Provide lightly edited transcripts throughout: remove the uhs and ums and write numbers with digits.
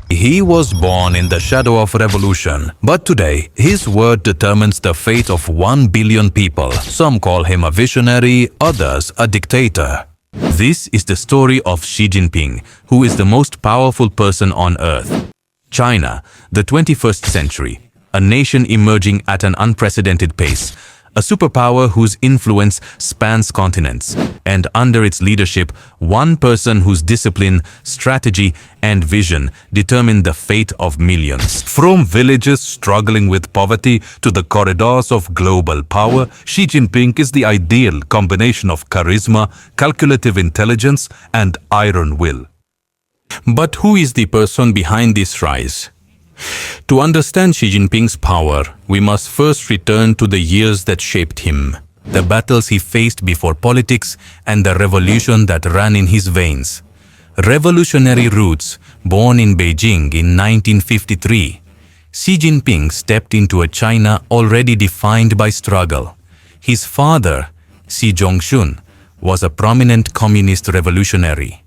He was born in the shadow of revolution, but today his word determines the fate of 1 billion people. Some call him a visionary, others a dictator. This is the story of Xi Jinping, who is the most powerful person on earth. China, the 21st century, a nation emerging at an unprecedented pace, a superpower whose influence spans continents, and under its leadership, one person whose discipline, strategy, and vision determine the fate of millions. From villages struggling with poverty to the corridors of global power, Xi Jinping is the ideal combination of charisma, calculative intelligence, and iron will. But who is the person behind this rise? To understand Xi Jinping's power, we must first return to the years that shaped him, the battles he faced before politics, and the revolution that ran in his veins. Revolutionary roots, born in Beijing in 1953, Xi Jinping stepped into a China already defined by struggle. His father, Xi Zhongxun, was a prominent communist revolutionary.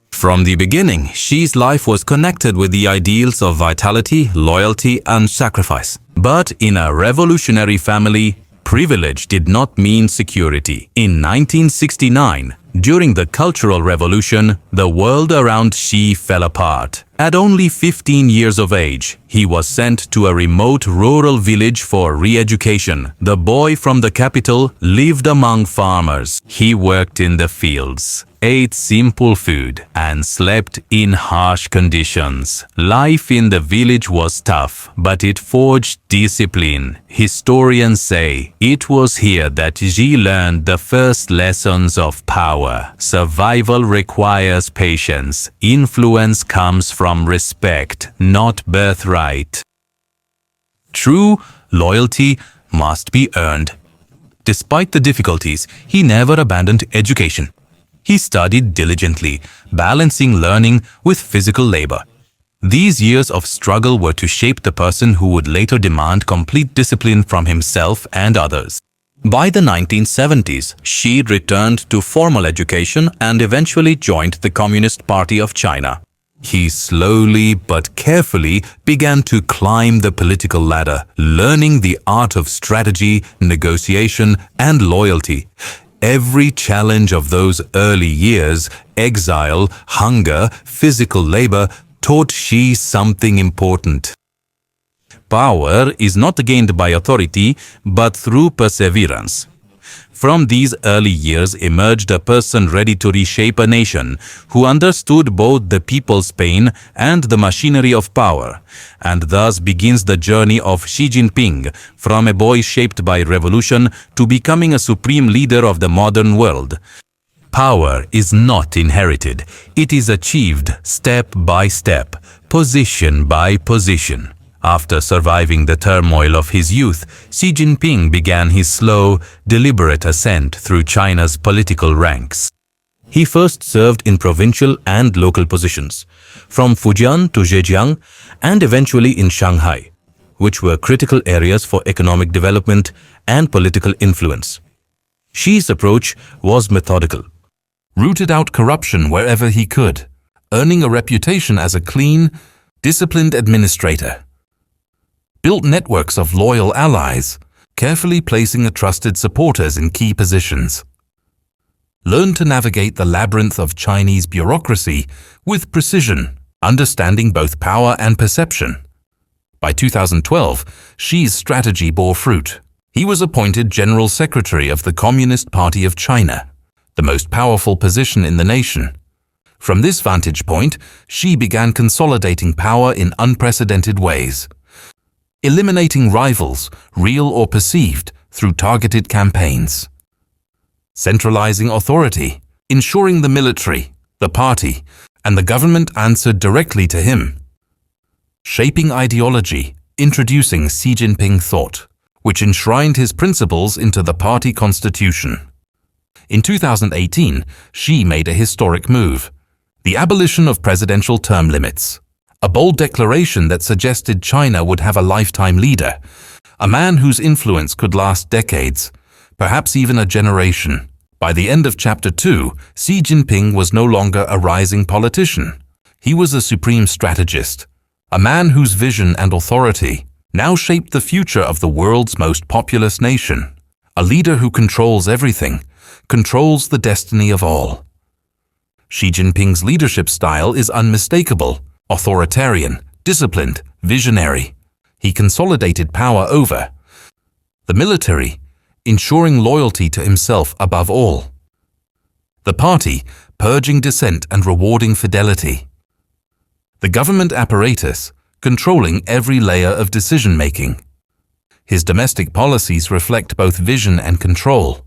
From the beginning, Xi's life was connected with the ideals of vitality, loyalty, and sacrifice. But in a revolutionary family, privilege did not mean security. In 1969, during the Cultural Revolution, the world around Xi fell apart. At only 15 years of age, he was sent to a remote rural village for re-education. The boy from the capital lived among farmers. He worked in the fields, ate simple food, and slept in harsh conditions. Life in the village was tough, but it forged discipline. Historians say it was here that Xi learned the first lessons of power. Survival requires patience. Influence comes from respect, not birthright. True loyalty must be earned. Despite the difficulties, he never abandoned education. He studied diligently, balancing learning with physical labor. These years of struggle were to shape the person who would later demand complete discipline from himself and others. By the 1970s, Xi returned to formal education and eventually joined the Communist Party of China. He slowly but carefully began to climb the political ladder, learning the art of strategy, negotiation, and loyalty. Every challenge of those early years, exile, hunger, physical labor, taught Xi something important. Power is not gained by authority, but through perseverance. From these early years emerged a person ready to reshape a nation, who understood both the people's pain and the machinery of power, and thus begins the journey of Xi Jinping, from a boy shaped by revolution to becoming a supreme leader of the modern world. Power is not inherited, it is achieved step by step, position by position. After surviving the turmoil of his youth, Xi Jinping began his slow, deliberate ascent through China's political ranks. He first served in provincial and local positions, from Fujian to Zhejiang, and eventually in Shanghai, which were critical areas for economic development and political influence. Xi's approach was methodical. Rooted out corruption wherever he could, earning a reputation as a clean, disciplined administrator. Built networks of loyal allies, carefully placing trusted supporters in key positions. Learned to navigate the labyrinth of Chinese bureaucracy with precision, understanding both power and perception. By 2012, Xi's strategy bore fruit. He was appointed General Secretary of the Communist Party of China, the most powerful position in the nation. From this vantage point, Xi began consolidating power in unprecedented ways. Eliminating rivals, real or perceived, through targeted campaigns. Centralizing authority, ensuring the military, the party, and the government answered directly to him. Shaping ideology, introducing Xi Jinping thought, which enshrined his principles into the party constitution. In 2018, Xi made a historic move, the abolition of presidential term limits. A bold declaration that suggested China would have a lifetime leader, a man whose influence could last decades, perhaps even a generation. By the end of Chapter 2, Xi Jinping was no longer a rising politician. He was a supreme strategist, a man whose vision and authority now shaped the future of the world's most populous nation, a leader who controls everything, controls the destiny of all. Xi Jinping's leadership style is unmistakable, authoritarian, disciplined, visionary. He consolidated power over the military, ensuring loyalty to himself above all. The party, purging dissent and rewarding fidelity. The government apparatus, controlling every layer of decision-making. His domestic policies reflect both vision and control.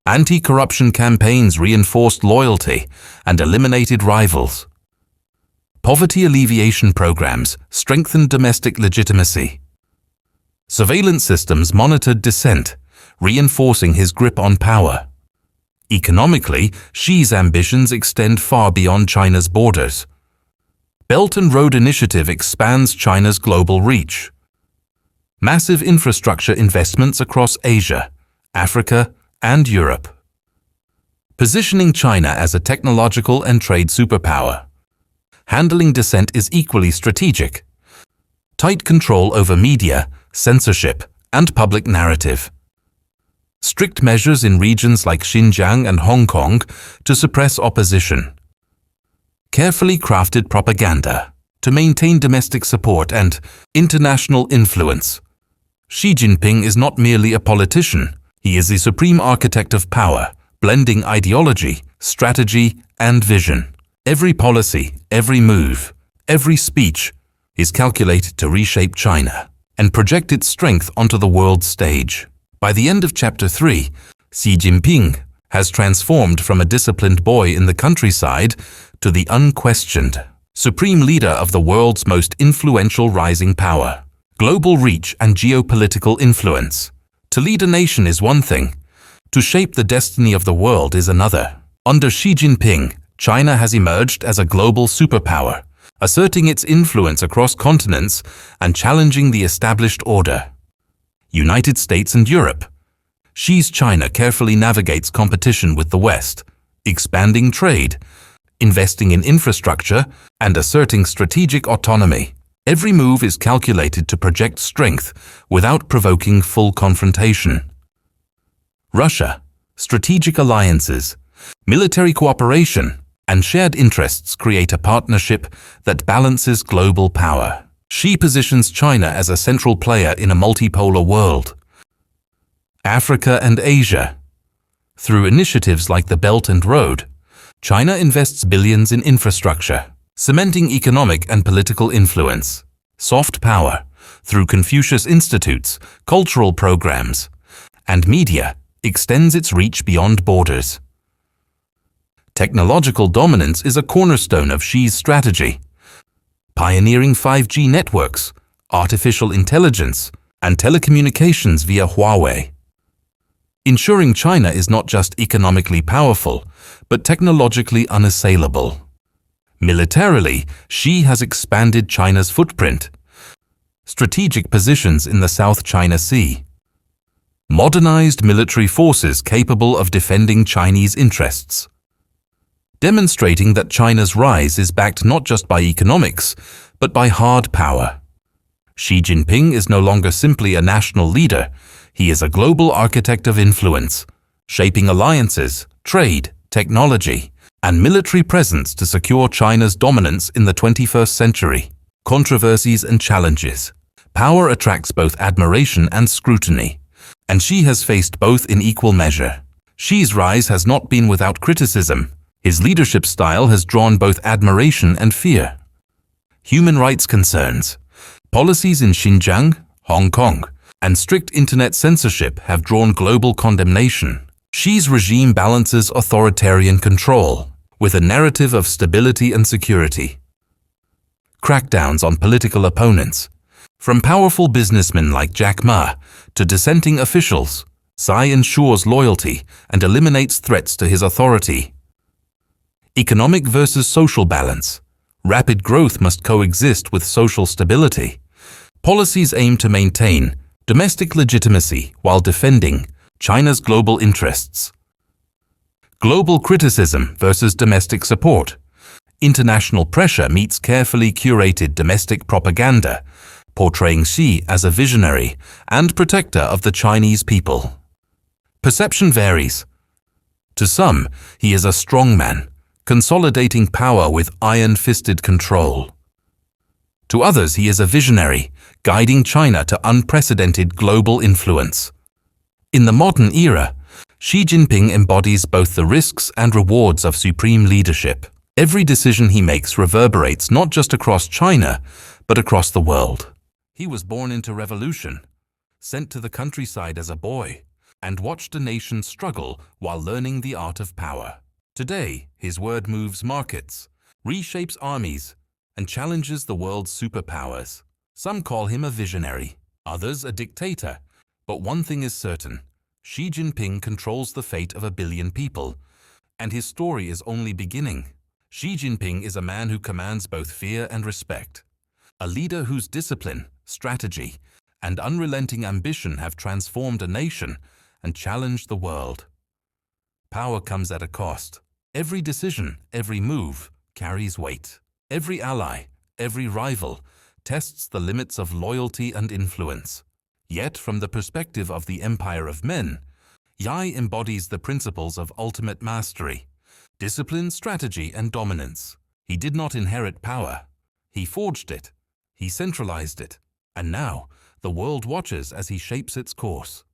Anti-corruption campaigns reinforced loyalty and eliminated rivals. Poverty alleviation programs strengthened domestic legitimacy. Surveillance systems monitored dissent, reinforcing his grip on power. Economically, Xi's ambitions extend far beyond China's borders. Belt and Road Initiative expands China's global reach. Massive infrastructure investments across Asia, Africa, and Europe. Positioning China as a technological and trade superpower. Handling dissent is equally strategic. Tight control over media, censorship, and public narrative. Strict measures in regions like Xinjiang and Hong Kong to suppress opposition. Carefully crafted propaganda to maintain domestic support and international influence. Xi Jinping is not merely a politician, he is the supreme architect of power, blending ideology, strategy, and vision. Every policy, every move, every speech is calculated to reshape China and project its strength onto the world stage. By the end of Chapter 3, Xi Jinping has transformed from a disciplined boy in the countryside to the unquestioned supreme leader of the world's most influential rising power. Global reach and geopolitical influence. To lead a nation is one thing, to shape the destiny of the world is another. Under Xi Jinping, China has emerged as a global superpower, asserting its influence across continents and challenging the established order. United States and Europe. Xi's China carefully navigates competition with the West, expanding trade, investing in infrastructure, and asserting strategic autonomy. Every move is calculated to project strength without provoking full confrontation. Russia, strategic alliances, military cooperation, and shared interests create a partnership that balances global power. Xi positions China as a central player in a multipolar world. Africa and Asia. Through initiatives like the Belt and Road, China invests billions in infrastructure, cementing economic and political influence. Soft power, through Confucius Institutes, cultural programs, and media, extends its reach beyond borders. Technological dominance is a cornerstone of Xi's strategy. Pioneering 5G networks, artificial intelligence, and telecommunications via Huawei. Ensuring China is not just economically powerful, but technologically unassailable. Militarily, Xi has expanded China's footprint. Strategic positions in the South China Sea. Modernized military forces capable of defending Chinese interests. Demonstrating that China's rise is backed not just by economics, but by hard power. Xi Jinping is no longer simply a national leader, he is a global architect of influence, shaping alliances, trade, technology, and military presence to secure China's dominance in the 21st century. Controversies and challenges. Power attracts both admiration and scrutiny, and Xi has faced both in equal measure. Xi's rise has not been without criticism. His leadership style has drawn both admiration and fear. Human rights concerns. Policies in Xinjiang, Hong Kong, and strict internet censorship have drawn global condemnation. Xi's regime balances authoritarian control with a narrative of stability and security. Crackdowns on political opponents. From powerful businessmen like Jack Ma to dissenting officials, Xi ensures loyalty and eliminates threats to his authority. Economic versus social balance. Rapid growth must coexist with social stability. Policies aim to maintain domestic legitimacy while defending China's global interests. Global criticism versus domestic support. International pressure meets carefully curated domestic propaganda, portraying Xi as a visionary and protector of the Chinese people. Perception varies. To some, he is a strongman, consolidating power with iron-fisted control. To others, he is a visionary, guiding China to unprecedented global influence. In the modern era, Xi Jinping embodies both the risks and rewards of supreme leadership. Every decision he makes reverberates not just across China, but across the world. He was born into revolution, sent to the countryside as a boy, and watched a nation struggle while learning the art of power. Today, his word moves markets, reshapes armies, and challenges the world's superpowers. Some call him a visionary, others a dictator. But one thing is certain: Xi Jinping controls the fate of 1 billion people, and his story is only beginning. Xi Jinping is a man who commands both fear and respect, a leader whose discipline, strategy, and unrelenting ambition have transformed a nation and challenged the world. Power comes at a cost. Every decision, every move carries weight. Every ally, every rival tests the limits of loyalty and influence. Yet, from the perspective of the empire of men, Xi embodies the principles of ultimate mastery, discipline, strategy, and dominance. He did not inherit power. He forged it. He centralized it. And now, the world watches as he shapes its course.